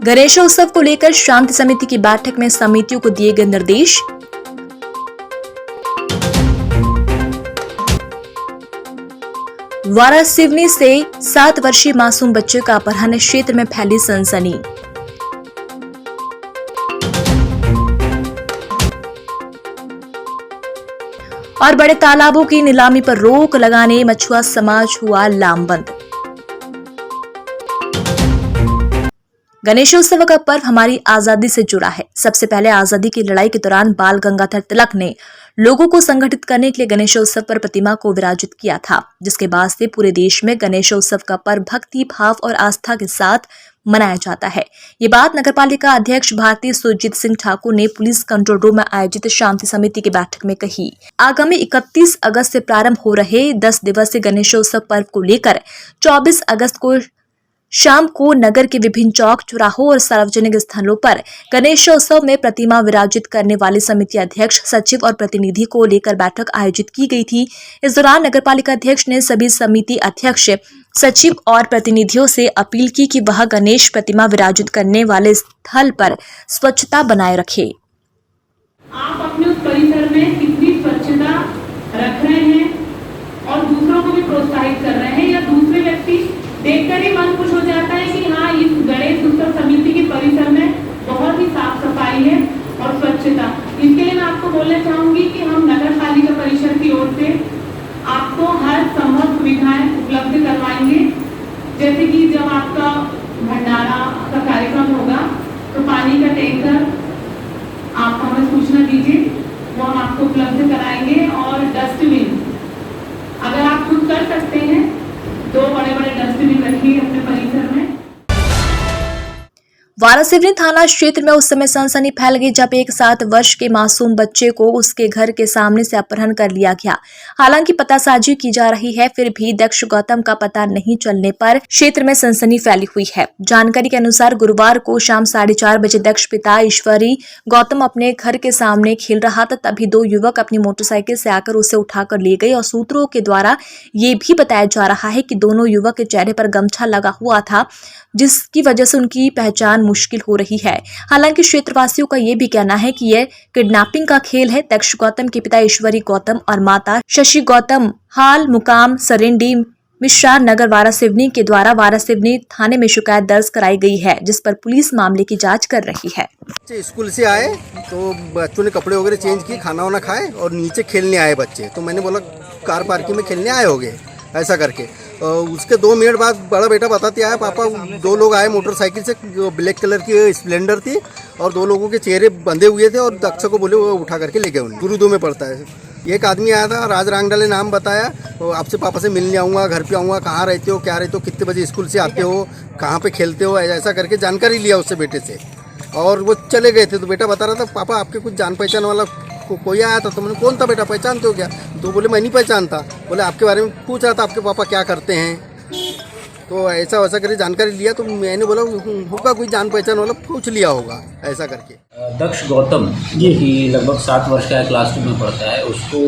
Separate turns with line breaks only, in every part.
गणेशोत्सव को लेकर शांति समिति की बैठक में समितियों को दिए गए निर्देश। वारासिवनी से 7 वर्षीय मासूम बच्चे का अपहरण, क्षेत्र में फैली सनसनी। और बड़े तालाबों की नीलामी पर रोक लगाने मछुआ समाज हुआ लामबंद। गणेशोत्सव का पर्व हमारी आजादी से जुड़ा है। सबसे पहले आजादी की लड़ाई के दौरान बाल गंगाधर तिलक ने लोगों को संगठित करने के लिए गणेशोत्सव पर प्रतिमा को विराजित किया था, जिसके बाद से पूरे देश में गणेशोत्सव का पर्व भक्ति भाव और आस्था के साथ मनाया जाता है। ये बात नगरपालिका अध्यक्ष भारती सुरजीत सिंह ठाकुर ने पुलिस कंट्रोल रूम में आयोजित शांति समिति की बैठक में कही। आगामी 31 अगस्त से प्रारंभ हो रहे 10 दिवसीय गणेशोत्सव पर्व को लेकर 24 अगस्त को शाम को नगर के विभिन्न चौक, चौराहों और सार्वजनिक स्थलों पर गणेशोत्सव में प्रतिमा विराजित करने वाली समिति अध्यक्ष, सचिव और प्रतिनिधि को लेकर बैठक आयोजित की गई थी। इस दौरान नगरपालिका अध्यक्ष ने सभी समिति अध्यक्ष, सचिव और प्रतिनिधियों से अपील की कि वह गणेश प्रतिमा विराजित करने वाले स्थल पर स्वच्छता बनाए रखे।
आप अपने उस परिसर में कितनी स्वच्छता रख रहे हैं और दूसरों को भी प्रोत्साहित कर रहे हैं, या दूसरे व्यक्ति देखकर ही मन खुश हो जाता है कि हाँ, इस गणेश उत्सव समिति के परिसर में बहुत ही साफ सफाई है और स्वच्छता। इसके लिए मैं आपको बोलना चाहूंगी कि हम नगर पालिका परिषद की ओर से आपको हर संभव सुविधाएं उपलब्ध करवाएंगे। जैसे कि जब आपका भंडारा का कार्यक्रम होगा तो पानी का टैंकर आप हमें सूचना दीजिए, वो हम आपको उपलब्ध कराएंगे। और डस्टबिन अगर आप खुद कर सकते हैं, 2 बड़े-बड़े डस्टबिन रखिए अपने परिसर में।
वारासिवनी थाना क्षेत्र में उस समय सनसनी फैल गई जब एक 7 वर्ष के मासूम बच्चे को उसके घर के सामने से अपहरण कर लिया गया। हालांकि पतासाजी की जा रही है, फिर भी दक्ष गौतम का पता नहीं चलने पर क्षेत्र में सनसनी फैली हुई है। जानकारी के अनुसार गुरुवार को शाम 4:30 बजे दक्ष पिता ईश्वरी गौतम अपने घर के सामने खेल रहा था, तभी 2 युवक अपनी मोटरसाइकिल से आकर उसे उठाकर ले गए। और सूत्रों के द्वारा ये भी बताया जा रहा है कि दोनों युवक के चेहरे पर गमछा लगा हुआ था, जिसकी वजह से उनकी पहचान मुश्किल हो रही है। हालांकि क्षेत्रवासियों का यह भी कहना है कि यह किडनैपिंग का खेल है। दक्ष गौतम के पिता ईश्वरी गौतम और माता शशि गौतम हाल मुकाम सरिंडी मिश्रा नगर वारासिवनी के द्वारा वारासिवनी थाने में शिकायत दर्ज कराई गई है, जिस पर पुलिस मामले की जांच कर रही है।
स्कूल से आए तो बच्चों ने कपड़े वगैरह चेंज किए, खाना वाना खाए और नीचे खेलने आए बच्चे। तो मैंने बोला कार पार्किंग में खेलने आए होंगे ऐसा करके। उसके 2 मिनट बाद बड़ा बेटा बताते आया, पापा 2 लोग आए मोटरसाइकिल से, ब्लैक कलर की स्प्लेंडर थी और 2 लोगों के चेहरे बंधे हुए थे और दक्ष को बोले वो उठा करके ले गए। उन्हें गुरुदो में पड़ता है। एक आदमी आया था, राज रांगडाले नाम बताया, तो आपसे पापा से मिलने आऊँगा, घर पे आऊँगा, कहाँ रहते हो, क्या रहते हो, कितने बजे स्कूल से आते हो, कहाँ पे खेलते हो, ऐसा करके जानकारी लिया उससे बेटे से। और वो चले गए थे। तो बेटा बता रहा था, पापा आपके कुछ जान पहचान वाला कोई आया था। तो मैंने कौन था बेटा, पहचानते हो क्या? तो बोले मैं नहीं पहचानता। बोले आपके बारे में पूछ रहा था, आपके पापा क्या करते हैं। तो ऐसा वैसा करके जानकारी लिया। तो मैंने बोला होगा कोई जान पहचान वाला, पूछ लिया होगा ऐसा करके।
दक्ष गौतम जी लगभग 7 वर्ष का है, क्लास 2 में पढ़ता है। उसको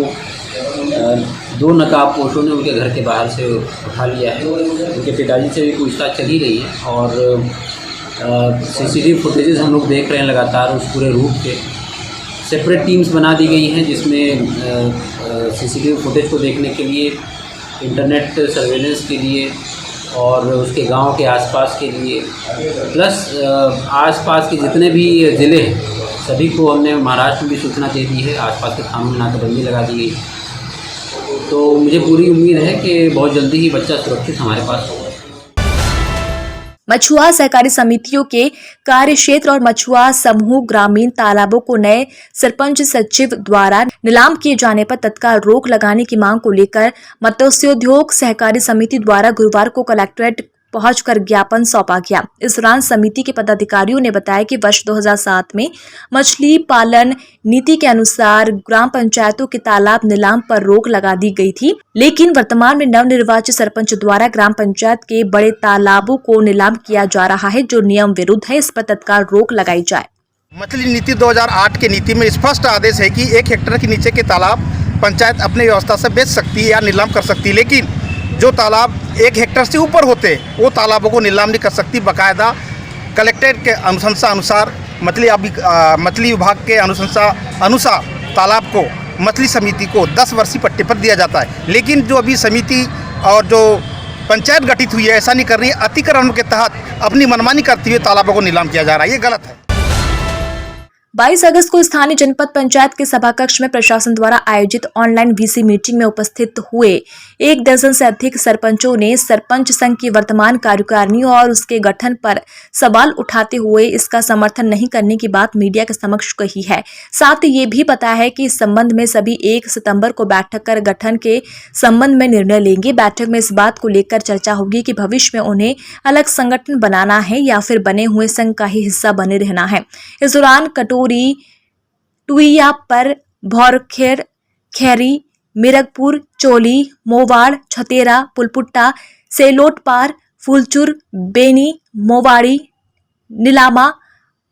2 नकाबपोशों ने उनके घर के बाहर से उठा लिया है। उनके पिताजी से भी पूछताछ चली रही है और CCTV फुटेजेस हम लोग देख रहे हैं लगातार उस पूरे रूट के। सेपरेट टीम्स बना दी गई हैं जिसमें CCTV फुटेज को देखने के लिए, इंटरनेट सर्वेलेंस के लिए और उसके गांव के आसपास के लिए, प्लस आसपास के जितने भी ज़िले हैं सभी को हमने महाराष्ट्र में भी सूचना दे दी है। आसपास के थानों में नाकाबंदी लगा दी गई। तो मुझे पूरी उम्मीद है कि बहुत जल्दी ही बच्चा सुरक्षित हमारे पास होगा।
मछुआ सहकारी समितियों के कार्य क्षेत्र और मछुआ समूह ग्रामीण तालाबों को नए सरपंच सचिव द्वारा नीलाम किए जाने पर तत्काल रोक लगाने की मांग को लेकर मत्स्योद्योग सहकारी समिति द्वारा गुरुवार को कलेक्ट्रेट पहुंचकर ज्ञापन सौंपा गया। इस दौरान समिति के पदाधिकारियों ने बताया कि वर्ष 2007 में मछली पालन नीति के अनुसार ग्राम पंचायतों के तालाब नीलाम पर रोक लगा दी गई थी, लेकिन वर्तमान में नवनिर्वाचित सरपंच द्वारा ग्राम पंचायत के बड़े तालाबों को नीलाम किया जा रहा है, जो नियम विरुद्ध है। इस पर तत्काल रोक लगाई जाए।
मछली नीति 2008 के नीति में स्पष्ट आदेश है कि 1 हेक्टेयर के नीचे के तालाब पंचायत अपनी व्यवस्था से बेच सकती है या नीलाम कर सकती है, लेकिन जो तालाब 1 हेक्टेयर से ऊपर होते वो तालाबों को नीलाम नहीं कर सकती। बाकायदा कलेक्ट्रेट के अनुशंसा अनुसार मछली विभाग के अनुशंसा अनुसार तालाब को मछली समिति को 10 वर्षीय पट्टे पर दिया जाता है। लेकिन जो अभी समिति और जो पंचायत गठित हुई है ऐसा नहीं कर रही है, अतिक्रमण के तहत अपनी मनमानी करते हुए तालाबों को नीलाम किया जा रहा है, ये गलत है।
22 अगस्त को स्थानीय जनपद पंचायत के सभा कक्ष में प्रशासन द्वारा आयोजित ऑनलाइन वीसी मीटिंग में उपस्थित हुए 1 दर्जन से अधिक सरपंचों ने सरपंच संघ की वर्तमान कार्यकारिणी और उसके गठन पर सवाल उठाते हुए इसका समर्थन नहीं करने की बात मीडिया के समक्ष कही है। साथ ही ये भी बताया है कि इस संबंध में सभी 1 सितंबर को बैठक कर गठन के संबंध में निर्णय लेंगे। बैठक में इस बात को लेकर चर्चा होगी कि भविष्य में उन्हें अलग संगठन बनाना है या फिर बने हुए संघ का ही हिस्सा बने रहना है। इस दौरान टुइया पर भौरखेर, खैरी, मिरगपुर, चोली, मोवाड़, छतेरा, पुलपुट्टा, सेलोट पार, फूलचुर, बेनी, मोवाड़ी, नीलामा,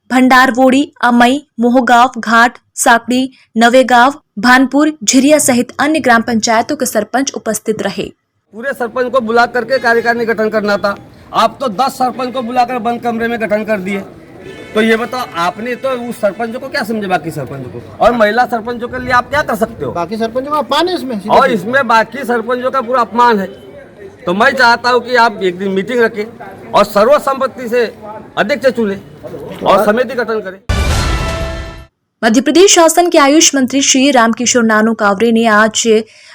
भंडारवोड़ी, अमई, मोहगांव, घाट, साकड़ी, नवेगांव, भानपुर, झिरिया सहित अन्य ग्राम पंचायतों के सरपंच उपस्थित रहे।
पूरे सरपंच को बुला करके कार्यकारिणी गठन करना था। आप तो 10 सरपंच को बुलाकर बंद कमरे में गठन कर दिए। तो ये बताओ, आपने तो उस सरपंचों को क्या समझे, बाकी सरपंचों को, और महिला सरपंचों के लिए आप क्या कर सकते हो?
बाकी सरपंचों का अपमान है इसमें,
और इसमें बाकी सरपंचों का पूरा अपमान है। तो मैं चाहता हूँ कि आप एक दिन मीटिंग रखें और सर्वसम्मति से अध्यक्ष चुने और समिति गठन करें।
मध्य प्रदेश शासन के आयुष मंत्री श्री रामकिशोर नानो कावरे ने आज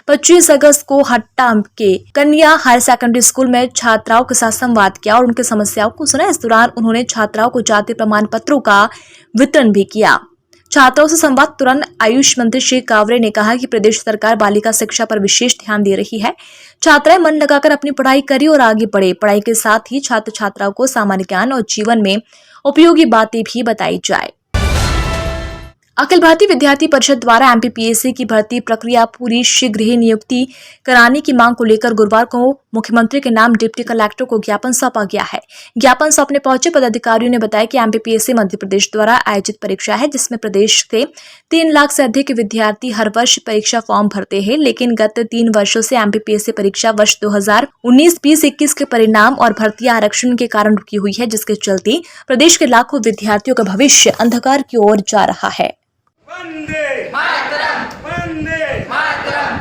25 अगस्त को हट्टा के कन्या हायर सेकेंडरी स्कूल में छात्राओं के साथ संवाद किया और उनकी समस्याओं को सुना। इस दौरान उन्होंने छात्राओं को जाति प्रमाण पत्रों का वितरण भी किया। छात्राओं से संवाद तुरंत आयुष मंत्री श्री कावरे ने कहा कि प्रदेश सरकार बालिका शिक्षा पर विशेष ध्यान दे रही है। छात्राएं मन लगाकर अपनी पढ़ाई करें और आगे बढ़े। पढ़ाई के साथ ही छात्र छात्राओं को सामान्य ज्ञान और जीवन में उपयोगी बातें भी बताई जाए। अखिल भारतीय विद्यार्थी परिषद द्वारा एमपीपीएससी की भर्ती प्रक्रिया पूरी शीघ्र ही नियुक्ति कराने की मांग को लेकर गुरुवार को मुख्यमंत्री के नाम डिप्टी कलेक्टर को ज्ञापन सौंपा गया है। ज्ञापन सौंपने पहुंचे पदाधिकारियों ने बताया कि एमपीपीएससी मध्य प्रदेश द्वारा आयोजित परीक्षा है, जिसमें प्रदेश से 3 लाख से अधिक विद्यार्थी हर वर्ष परीक्षा फॉर्म भरते हैं। लेकिन गत 3 वर्षों से एमपीपीएससी परीक्षा वर्ष 2019-20-21 के परिणाम और भर्ती आरक्षण के कारण रुकी हुई है, जिसके चलते प्रदेश के लाखों विद्यार्थियों का भविष्य अंधकार की ओर जा रहा है।
वंदे मातरम, वंदे मातरम,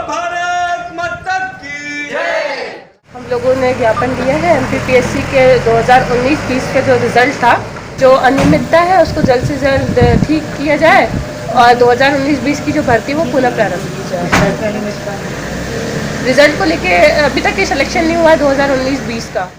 भारत माता की जय।
हम लोगों ने ज्ञापन दिया है एमपीपीएससी के 2019-20 का जो रिजल्ट था, जो अनियमितता है उसको जल्द से जल्द ठीक किया जाए और 2019-20 की जो भर्ती वो पुनः प्रारंभ की जाए। रिजल्ट को लेके अभी तक ये सिलेक्शन नहीं हुआ है 2019-20 का।